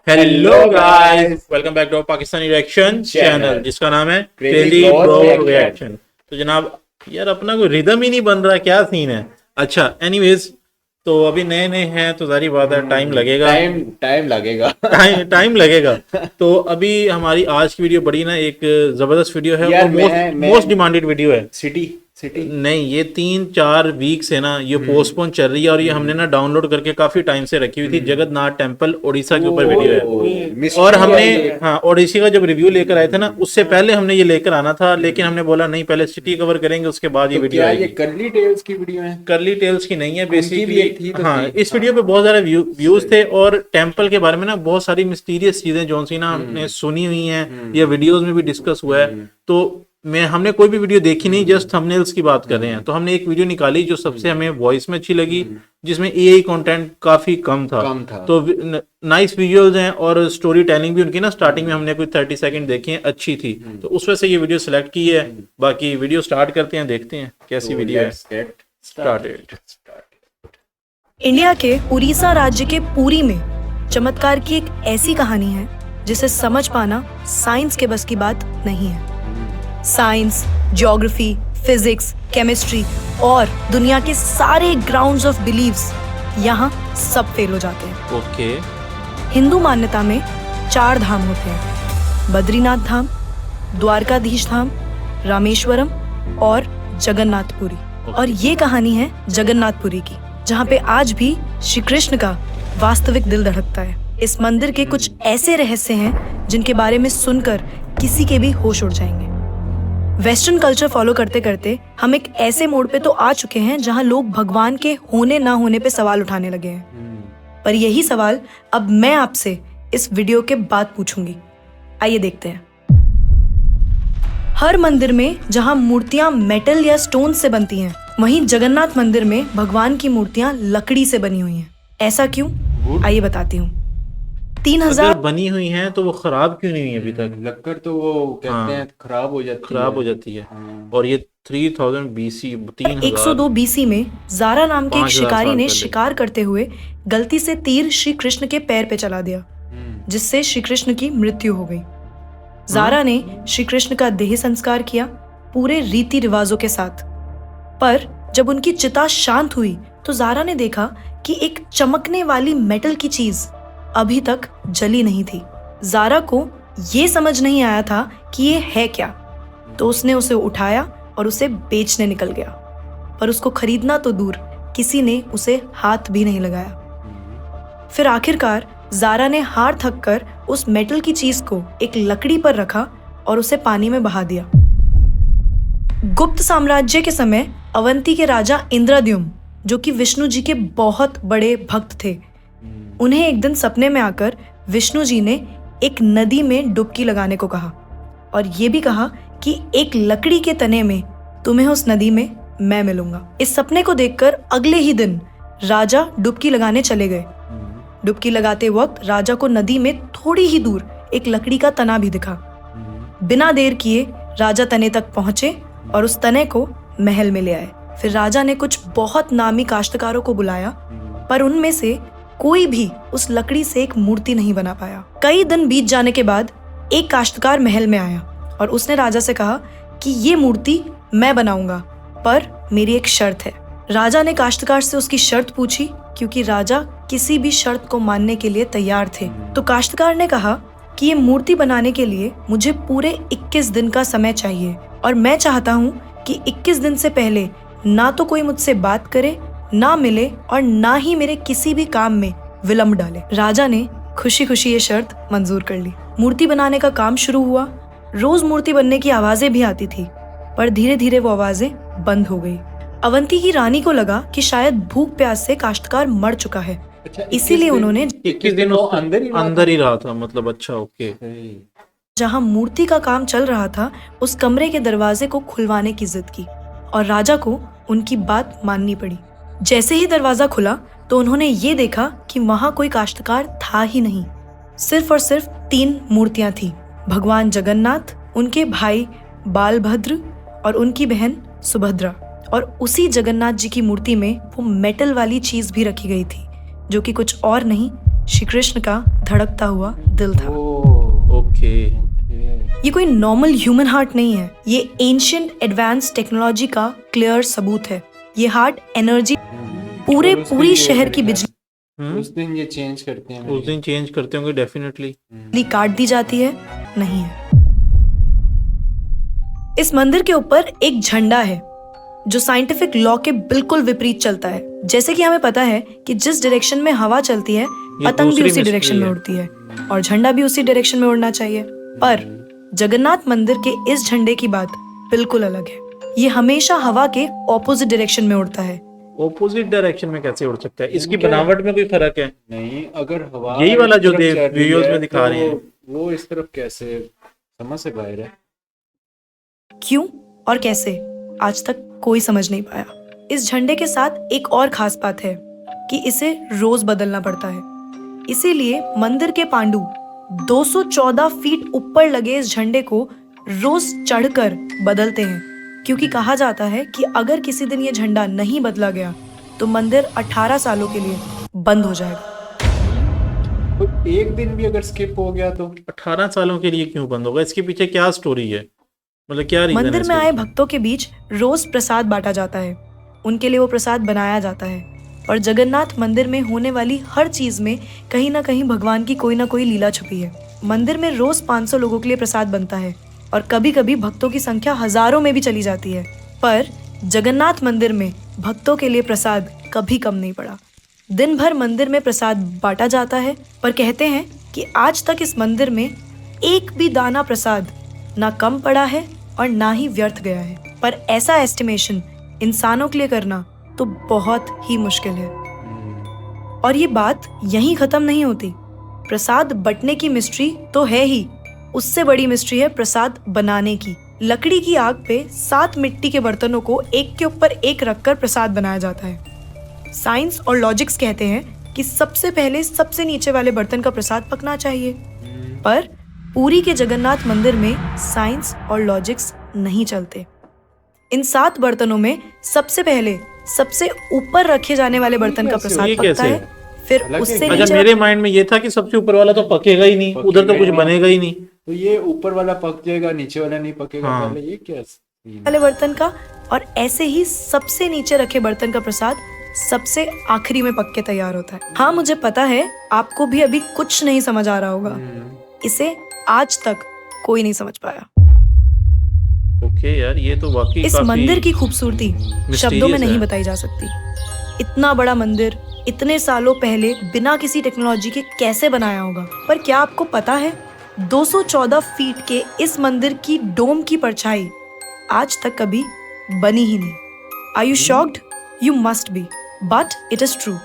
Hello guys, welcome back to Pakistani reaction channel जिसका नाम है क्रेजी ब्रो रिएक्शन। तो जनाब यार अपना कोई रिदम ही नहीं बन रहा, क्या सीन है। अच्छा एनीवेज, तो अभी नए नए हैं तो सारी बात है, टाइम लगेगा टाइम लगेगा। तो अभी हमारी आज की वीडियो बड़ी ना एक जबरदस्त वीडियो है और मोस्ट डिमांडेड वीडियो है। सिटी नहीं, ये 3-4 वीक से ना ये पोस्टपोन चल रही है और ये हमने ना डाउनलोड करके काफी टाइम से रखी हुई थी। जगन्नाथ टेम्पल ओडिशा के ऊपर वीडियो है और हमने ओडिशा का जब रिव्यू लेकर आए थे ना, उससे पहले हमने ये लेकर आना था, लेकिन हमने बोला नहीं, पहले सिटी कवर करेंगे उसके बाद ये वीडियो आएगी। कर्ली टेल्स की वीडियो है? कर्ली टेल्स की नहीं है, बेसिकली हाँ इस वीडियो पे बहुत सारे व्यूज थे और टेम्पल के बारे में ना बहुत सारी मिस्टीरियस चीजें जो सी ना हमने सुनी हुई हैं या वीडियोज में भी डिस्कस हुआ है। तो हमने कोई भी वीडियो देखी नहीं, जस्ट थंबनेल्स की बात कर रहे हैं। तो हमने एक वीडियो निकाली जो सबसे हमें वॉइस में अच्छी लगी, जिसमें एआई कंटेंट काफी कम था। तो नाइस विजुअल्स हैं और स्टोरी टेलिंग भी उनकी ना स्टार्टिंग में हमने कोई 30 सेकंड देखे हैं, अच्छी थी। तो उस वजह से ये वीडियो सिलेक्ट की है। बाकी वीडियो स्टार्ट करते हैं, देखते हैं कैसी वीडियो है। स्टार्टेड। इंडिया के उड़ीसा राज्य के पुरी में चमत्कार की एक ऐसी कहानी है जिसे समझ पाना साइंस के बस की बात नहीं है। साइंस, ज्योग्राफी, फिजिक्स, केमिस्ट्री और दुनिया के सारे ग्राउंड्स ऑफ बिलीव्स यहाँ सब फेल हो जाते हैं। ओके। हिंदू मान्यता में 4 धाम होते हैं: बद्रीनाथ धाम, द्वारकाधीश धाम, रामेश्वरम और जगन्नाथपुरी। और ये कहानी है जगन्नाथपुरी की, जहाँ पे आज भी श्री कृष्ण का वास्तविक दिल धड़कता है। इस मंदिर के कुछ ऐसे रहस्य हैं जिनके बारे में सुनकर किसी के भी होश उड़ जाएंगे। वेस्टर्न कल्चर फॉलो करते करते हम एक ऐसे मोड़ पे तो आ चुके हैं जहां लोग भगवान के होने ना होने पे सवाल उठाने लगे हैं। पर यही सवाल अब मैं आपसे इस वीडियो के बाद पूछूंगी। आइए देखते हैं। हर मंदिर में जहां मूर्तियां मेटल या स्टोन से बनती हैं, वहीं जगन्नाथ मंदिर में भगवान की मूर्तियां लकड़ी से बनी हुई हैं। ऐसा क्यों? आइए बताती हूँ। 3000 बनी हुई हैं तो वो खराब क्यों नहीं हुई अभी तक? लक्कड़ तो वो कहते हैं खराब हो जाती है। और ये 3000 BC 102 BC में ज़ारा नाम के एक शिकारी ने शिकार करते हुए गलती से तीर श्री कृष्ण के पैर पे चला दिया, जिससे श्री कृष्ण की मृत्यु हो गई। ज़ारा ने श्री कृष्ण का देह संस्कार किया पूरे रीति रिवाजों के साथ। पर जब उनकी चिता शांत हुई तो ज़ारा ने देखा कि एक चमकने वाली मेटल की चीज अभी तक जली नहीं थी। ज़ारा को ये समझ नहीं आया था कि ये है क्या, तो उसने उसे उठाया और उसे बेचने निकल गया। पर उसको खरीदना तो दूर, किसी ने उसे हाथ भी नहीं लगाया। फिर आखिरकार ज़ारा ने हार थक कर उस मेटल की चीज को एक लकड़ी पर रखा और उसे पानी में बहा दिया। गुप्त साम्राज्य के समय अवंती के राजा इंद्रद्युम्न, जो कि विष्णु जी के बहुत बड़े भक्त थे, उन्हें एक दिन सपने में आकर विष्णु जी ने एक नदी में डुबकी लगाने को कहा और ये भी कहा कि एक लकड़ी के तने में तुम्हें उस नदी में मैं मिलूंगा। इस सपने को देखकर अगले ही दिन राजा डुबकी लगाने चले गए। डुबकी लगाते वक्त राजा को नदी में थोड़ी ही दूर एक लकड़ी का तना भी दिखा। बिना देर किए राजा तने तक पहुंचे और उस तने को महल में ले आए। फिर राजा ने कुछ बहुत नामी काश्तकारों को बुलाया, पर उनमें से कोई भी उस लकड़ी से एक मूर्ति नहीं बना पाया। कई दिन बीत जाने के बाद एक काश्तकार महल में आया और उसने राजा से कहा कि ये मूर्ति मैं बनाऊंगा, पर मेरी एक शर्त है। राजा ने काश्तकार से उसकी शर्त पूछी, क्योंकि राजा किसी भी शर्त को मानने के लिए तैयार थे। तो काश्तकार ने कहा कि ये मूर्ति बनाने के लिए मुझे पूरे 21 दिन का समय चाहिए और मैं चाहता हूँ कि 21 दिन से पहले ना तो कोई मुझसे बात करे, ना मिले और ना ही मेरे किसी भी काम में विलंब डाले। राजा ने खुशी खुशी ये शर्त मंजूर कर ली। मूर्ति बनाने का काम शुरू हुआ। रोज मूर्ति बनने की आवाजें भी आती थी, पर धीरे धीरे वो आवाजें बंद हो गई। अवंती की रानी को लगा कि शायद भूख प्यास से काश्तकार मर चुका है। इसीलिए उन्होंने 21 दिन अंदर ही रहा था। मतलब अच्छा, ओके। जहाँ मूर्ति का काम चल रहा था उस कमरे के दरवाजे को खुलवाने की जिद की और राजा को उनकी बात माननी पड़ी। जैसे ही दरवाजा खुला तो उन्होंने ये देखा कि वहां कोई काश्तकार था ही नहीं। सिर्फ और सिर्फ 3 मूर्तियां थी: भगवान जगन्नाथ, उनके भाई बालभद्र और उनकी बहन सुभद्रा। और उसी जगन्नाथ जी की मूर्ति में वो मेटल वाली चीज भी रखी गई थी, जो कि कुछ और नहीं श्री कृष्ण का धड़कता हुआ दिल था। ओके। ये कोई नॉर्मल ह्यूमन हार्ट नहीं है, ये एंशिएंट एडवांस टेक्नोलॉजी का क्लियर सबूत है। ये हार्ट एनर्जी पूरी शहर की बिजली उस दिन ये चेंज करते हैं, उस दिन चेंज करते होंगे डेफिनेटली। काट दी जाती है, नहीं है। इस मंदिर के ऊपर एक झंडा है जो साइंटिफिक लॉ के बिल्कुल विपरीत चलता है। जैसे कि हमें पता है कि जिस डायरेक्शन में हवा चलती है पतंग भी उसी डायरेक्शन में उड़ती है और झंडा भी उसी डायरेक्शन में उड़ना चाहिए। पर जगन्नाथ मंदिर के इस झंडे की बात बिल्कुल अलग है। ये हमेशा हवा के ऑपोजिट डायरेक्शन में उड़ता है। ऑपोजिट डायरेक्शन में कैसे उड़ सकता है? इसकी बनावट में कोई फर्क है? नहीं, अगर हवा यही वाला जो इस तरफ चल रही वीडियोस है, में दिखा रहे हैं वो इस तरफ कैसे, समझ से बाहर है। क्यों और कैसे आज तक कोई समझ नहीं पाया। इस झंडे के साथ एक और खास बात है कि इसे रोज बदलना पड़ता है। इसीलिए मंदिर के पांडु 214 फीट ऊपर लगे इस झंडे को रोज चढ़कर बदलते हैं, क्योंकि कहा जाता है कि अगर किसी दिन ये झंडा नहीं बदला गया तो मंदिर 18 सालों के लिए बंद हो जाएगा। तो एक दिन भी अगर स्किप हो गया तो 18 सालों के लिए क्यों बंद होगा? इसके पीछे क्या स्टोरी है? मतलब क्या रीजन है? मंदिर में आए भक्तों के बीच रोज प्रसाद बांटा जाता है, उनके लिए वो प्रसाद बनाया जाता है और जगन्नाथ मंदिर में होने वाली हर चीज में कहीं ना कहीं भगवान की कोई ना कोई लीला छुपी है। मंदिर में रोज 500 लोगों के लिए प्रसाद बनता है और कभी कभी भक्तों की संख्या हजारों में भी चली जाती है। पर जगन्नाथ मंदिर में भक्तों के लिए प्रसाद कभी कम नहीं पड़ा। दिन भर मंदिर में प्रसाद बांटा जाता है, पर कहते हैं कि आज तक इस मंदिर में एक भी दाना प्रसाद ना कम पड़ा है और ना ही व्यर्थ गया है। पर ऐसा एस्टिमेशन इंसानों के लिए करना तो बहुत ही मुश्किल है। और ये बात यहीं खत्म नहीं होती। प्रसाद बंटने की मिस्ट्री तो है ही, उससे बड़ी मिस्ट्री है प्रसाद बनाने की। लकड़ी की आग पे 7 मिट्टी के बर्तनों को एक के ऊपर एक रखकर प्रसाद बनाया जाता है। साइंस और लॉजिक्स कहते हैं कि सबसे पहले सबसे नीचे वाले बर्तन का प्रसाद पकना चाहिए, पर पुरी के जगन्नाथ मंदिर में साइंस और लॉजिक्स नहीं चलते। इन 7 बर्तनों में सबसे पहले सबसे ऊपर रखे जाने वाले बर्तन का प्रसाद पकता है, फिर उससे अच्छा, मेरे माइंड में ये था कि सबसे ऊपर वाला तो पकेगा ही नहीं, उधर तो कुछ बनेगा ही नहीं, तो ये ऊपर वाला पक जाएगा, नीचे वाला नहीं पकेगा। हाँ। पहले ये क्या सीन है? वाले बर्तन का, और ऐसे ही सबसे नीचे रखे बर्तन का प्रसाद सबसे आखिरी में पक के तैयार होता है। हाँ, मुझे पता है आपको भी अभी कुछ नहीं समझ आ रहा होगा। इसे आज तक कोई नहीं समझ पाया। ओके यार, ये तो वाकई इस मंदिर की खूबसूरती शब्दों में नहीं है। बताई जा सकती। इतना बड़ा मंदिर इतने सालों पहले बिना किसी टेक्नोलॉजी के कैसे बनाया होगा? पर क्या आपको पता है 214 फीट के इस मंदिर की डोम की परछाई आज तक कभी बनी ही नहीं। Are you shocked? You must be, but it is true.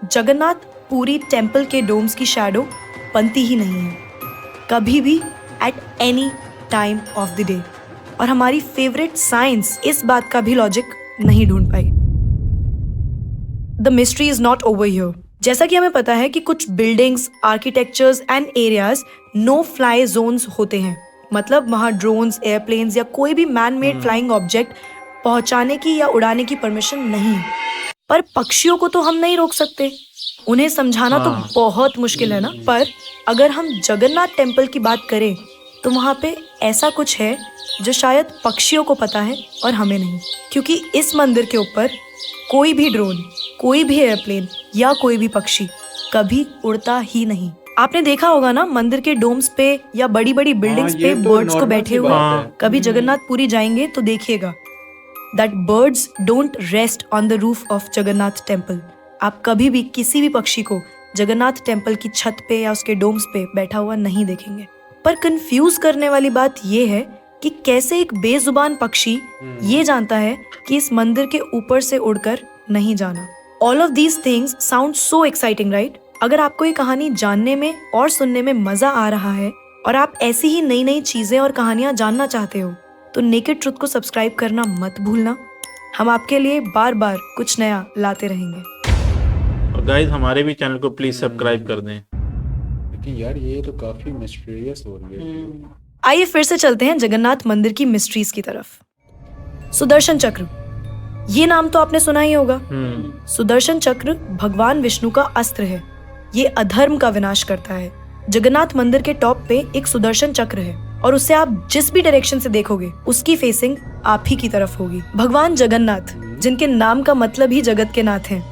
Jagannath Puri temple के डोम्स की शैडो बनती ही नहीं है कभी भी, at any time of the day. और हमारी फेवरेट साइंस इस बात का भी लॉजिक नहीं ढूंढ पाई। The mystery is not over here. जैसा कि हमें पता है कि कुछ buildings, architectures and areas no fly zones होते हैं, मतलब वहाँ ड्रोन्स, एयरप्लेन्स या कोई भी मैन मेड फ्लाइंग ऑब्जेक्ट पहुंचाने की या उड़ाने की परमिशन नहीं है। पर पक्षियों को तो हम नहीं रोक सकते, उन्हें समझाना तो बहुत मुश्किल है ना। पर अगर हम जगन्नाथ टेम्पल की बात करें तो वहाँ पे ऐसा कुछ है जो शायद पक्षियों को पता है और हमें नहीं, क्योंकि इस मंदिर के ऊपर कोई भी ड्रोन, कोई भी एयरप्लेन या कोई भी पक्षी कभी उड़ता ही नहीं। आपने देखा होगा ना मंदिर के डोम्स पे या बड़ी बड़ी बिल्डिंग्स पे बर्ड्स को बैठे हुए। कभी जगन्नाथपुरी जाएंगे तो देखिएगा that birds don't rest on the roof of Jagannath temple. आप कभी भी किसी भी पक्षी को जगन्नाथ टेम्पल की छत पे या उसके डोम्स पे बैठा हुआ नहीं देखेंगे। पर कंफ्यूज करने वाली बात ये है कि कैसे एक बेजुबान पक्षी ये जानता है कि इस मंदिर के ऊपर से उड़कर नहीं जाना। All of these things sound so exciting, right? अगर आपको ये कहानी जानने में और सुनने में मजा आ रहा है और आप ऐसी ही नई नई चीजें और कहानियां जानना चाहते हो तो नेकेड ट्रुथ को सब्सक्राइब करना मत भूलना। हम आपके लिए बार बार कुछ नया लाते रहेंगे। और गाइस, हमारे भी चैनल को प्लीज सब्सक्राइब कर दें। लेकिन यार ये तो काफी मिस्टीरियस हो रही है। आइए फिर से चलते हैं जगन्नाथ मंदिर की मिस्ट्रीज की तरफ। सुदर्शन चक्र, ये नाम तो आपने सुना ही होगा। सुदर्शन चक्र भगवान विष्णु का अस्त्र है ये अधर्म का विनाश करता है। जगन्नाथ मंदिर के टॉप पे एक सुदर्शन चक्र है और उसे आप जिस भी डायरेक्शन से देखोगे उसकी फेसिंग आप ही की तरफ होगी। भगवान जगन्नाथ, जिनके नाम का मतलब ही जगत के नाथ हैं,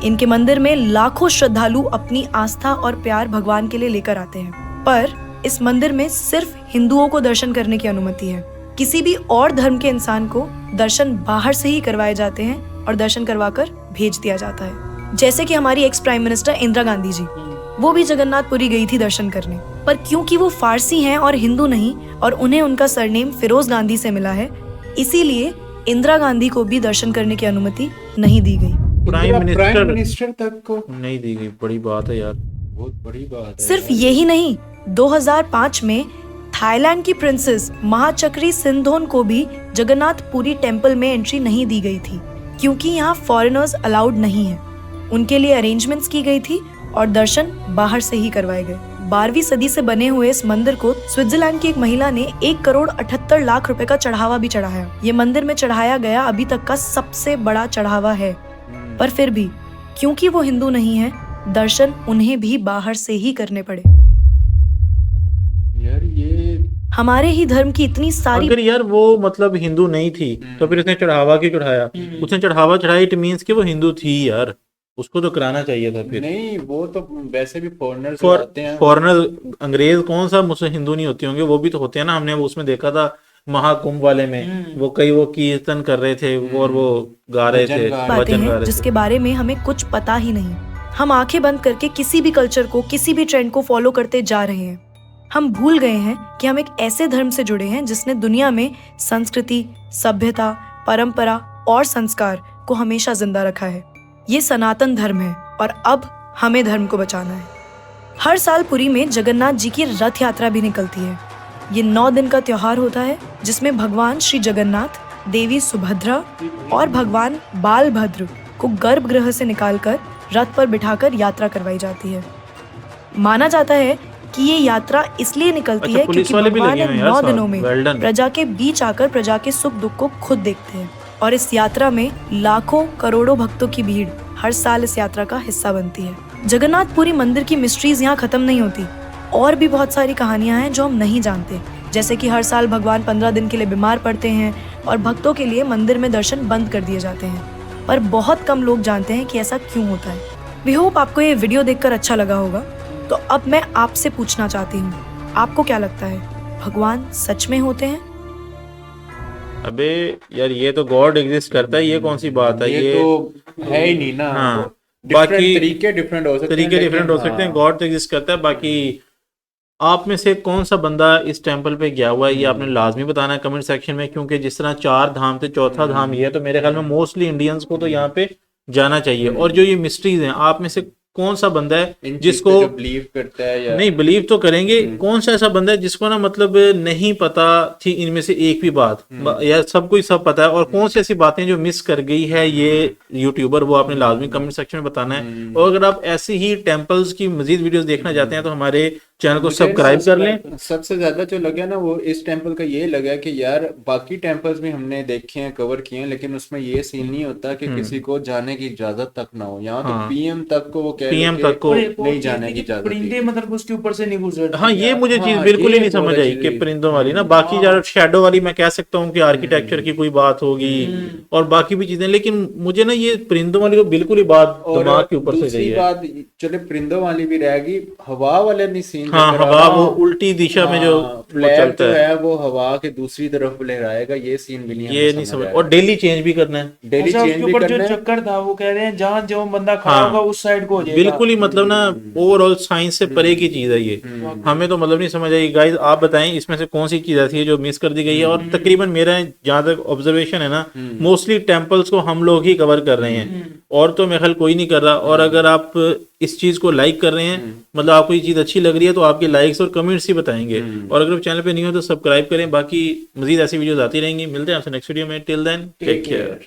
इनके मंदिर में लाखों श्रद्धालु अपनी आस्था और प्यार भगवान के लिए लेकर आते हैं। पर इस मंदिर में सिर्फ हिंदुओं को दर्शन करने की अनुमति है। किसी भी और धर्म के इंसान को दर्शन बाहर से ही करवाए जाते हैं और दर्शन करवाकर भेज दिया जाता है। जैसे कि हमारी ex prime minister Indira Gandhi ji, वो भी जगन्नाथपुरी गई थी दर्शन करने, पर क्योंकि वो फारसी हैं और हिंदू नहीं और उन्हें उनका सरनेम फिरोज गांधी से मिला है, इसीलिए इंदिरा गांधी को भी दर्शन करने की अनुमति नहीं दी गई। प्राइम मिनिस्टर तक को नहीं दी गई। बड़ी बात है यार, बहुत बड़ी बात है। सिर्फ यही नहीं, 2005 में थाईलैंड की प्रिंसेस महाचक्री सिंधोन को भी जगन्नाथपुरी टेम्पल में एंट्री नहीं दी गई थी, क्योंकि यहाँ फॉरेनर्स अलाउड नहीं है। उनके लिए अरेंजमेंट्स की गई थी और दर्शन बाहर से ही करवाए गए। 12वीं सदी से बने हुए इस मंदिर को स्विट्जरलैंड की एक महिला ने 1,78,00,000 रुपए का चढ़ावा भी चढ़ाया। ये मंदिर में चढ़ाया गया अभी तक का सबसे बड़ा चढ़ावा है। पर फिर भी क्योंकि वो हिंदू नहीं है, दर्शन उन्हें भी बाहर से ही करने पड़े। यार ये हमारे ही धर्म की इतनी सारी, अगर यार वो मतलब हिंदू नहीं थी तो फिर उसने चढ़ावा क्यों चढ़ाया? उसने चढ़ावा चढ़ाया, इट मींस कि वो हिंदू थी यार, उसको तो कराना चाहिए था। फिर नहीं, वो तो वैसे भी फॉरेनर्स आते हैं। फॉरेनर अंग्रेज कौन सा मुझसे हिंदू नहीं होते होंगे, वो भी तो होते हैं ना। हमने वो उसमें देखा था महाकुंभ वाले में, वो कई वो कीर्तन कर रहे थे और वो गा रहे थे, बातें हैं जिसके बारे में हमें कुछ पता ही नहीं। हम आंखें बंद करके किसी भी कल्चर को, किसी भी ट्रेंड को फॉलो करते जा रहे हैं। हम भूल गए हैं कि हम एक ऐसे धर्म से जुड़े हैं जिसने दुनिया में संस्कृति, सभ्यता, परंपरा और संस्कार को हमेशा जिंदा रखा है। ये सनातन धर्म है और अब हमें धर्म को बचाना है। हर साल पुरी में जगन्नाथ जी की रथ यात्रा भी निकलती है। ये 9 दिन का त्योहार होता है जिसमें भगवान श्री जगन्नाथ, देवी सुभद्रा और भगवान बालभद्र को गर्भगृह से निकालकर रथ पर बिठाकर यात्रा करवाई जाती है। माना जाता है कि ये यात्रा इसलिए निकलती है क्योंकि भगवान इन 9 दिनों में प्रजा के बीच आकर प्रजा के सुख दुख को खुद देखते हैं और इस यात्रा में लाखों करोड़ों भक्तों की भीड़ हर साल इस यात्रा का हिस्सा बनती है। जगन्नाथपुरी मंदिर की मिस्ट्रीज यहाँ खत्म नहीं होती। और भी बहुत सारी कहानियां हैं जो हम नहीं जानते, जैसे कि हर साल भगवान 15 दिन के लिए बीमार पड़ते हैं और भक्तों के लिए मंदिर में दर्शन बंद कर दिए जाते हैं। पर बहुत कम लोग जानते हैं कि ऐसा क्यों होता है। वी होप आपको ये वीडियो देखकर अच्छा लगा होगा। तो अब मैं आपसे पूछना चाहती हूँ, आपको क्या लगता है, भगवान सच में होते हैं? अबे यार, ये तो गॉड एग्जिस्ट करता है, ये कौन सी बात है? ये तो है ही नहीं ना। हाँ, बाकी तरीके डिफरेंट हो सकते हैं, गॉड तो एग्जिस्ट करता है। बाकी आप में से कौन सा बंदा इस टेंपल पे गया हुआ है, ये आपने लाजमी बताना है कमेंट सेक्शन में, क्योंकि जिस तरह 4 धाम थे, चौथा धाम ये है, तो मेरे ख्याल में मोस्टली इंडियंस को तो यहाँ पे जाना चाहिए। और जो ये मिस्ट्रीज हैं, आप में से कौन सा बंदा है जिसको बिलीव करता है या नहीं? बिलीव तो करेंगे। कौन सा ऐसा बंदा है जिसको ना मतलब नहीं पता थी इनमें से एक भी बात, या सबको ही सब पता है? और कौन सी ऐसी बातें जो मिस कर गई है ये यूट्यूबर, वो आपने लाजमी कमेंट सेक्शन में बताना है। और अगर आप ऐसी ही टेंपल्स की मजीद वीडियोस देखना चाहते हैं तो हमारे चैनल को सब्सक्राइब कर लें। सबसे ज्यादा जो लगा ना वो इस टेंपल का ये लगा कि यार बाकी टेंपल्स भी हमने देखे हैं, कवर किए हैं, लेकिन उसमें ये सीन नहीं होता कि किसी को जाने की इजाजत तक ना हो। यहाँ तो पीएम तक को वो कह पीएम तक को नहीं जाने की इजाजत, परिंदे मतलब उसके ऊपर से नहीं गुजरते। हाँ, ये मुझे चीज बिल्कुल ही नहीं समझ आई कि परिंदों वाली ना। बाकी यार शेडो वाली मैं कह सकता हूँ कि आर्किटेक्चर की कोई बात होगी और बाकी भी चीजें, लेकिन मुझे ना ये परिंदों वाली तो बिल्कुल ही बात दिमाग के ऊपर से गई है। बात चले परिंदों वाली भी रहेगी, हवा वाले नहीं सीन। हाँ, हवा वो उल्टी दिशा में जो चलता है वो हवा के दूसरी तरफ लहराएगा, ये सीन भी नहीं, ये नहीं समझ। और डेली चेंज भी करना है, डेली चेंज भी करना है। जो चक्कर था वो कह रहे हैं जहाँ जो बंदा खड़ा होगा उस साइड को हो जाएगा। बिल्कुल ही मतलब ना ओवरऑल साइंस से परे की चीज है ये। हमें तो मतलब नहीं समझ आई। गाइस आप बताएं इसमें से कौन सी चीज ऐसी है जो मिस कर दी गई है? और तकरीबन मेरा जहाँ तक ऑब्जर्वेशन है ना, मोस्टली टेम्पल्स को हम लोग ही कवर कर रहे हैं, और तो मेरे ख्याल कोई नहीं कर रहा। और अगर आप इस चीज को लाइक कर रहे हैं, मतलब आपको ये चीज अच्छी लग रही है, तो आपके लाइक्स और कमेंट्स ही बताएंगे। और अगर चैनल पे नहीं हो तो सब्सक्राइब करें। बाकी मजीद ऐसी वीडियोस आती रहेंगी। मिलते हैं आपसे नेक्स्ट वीडियो में। Till then take care.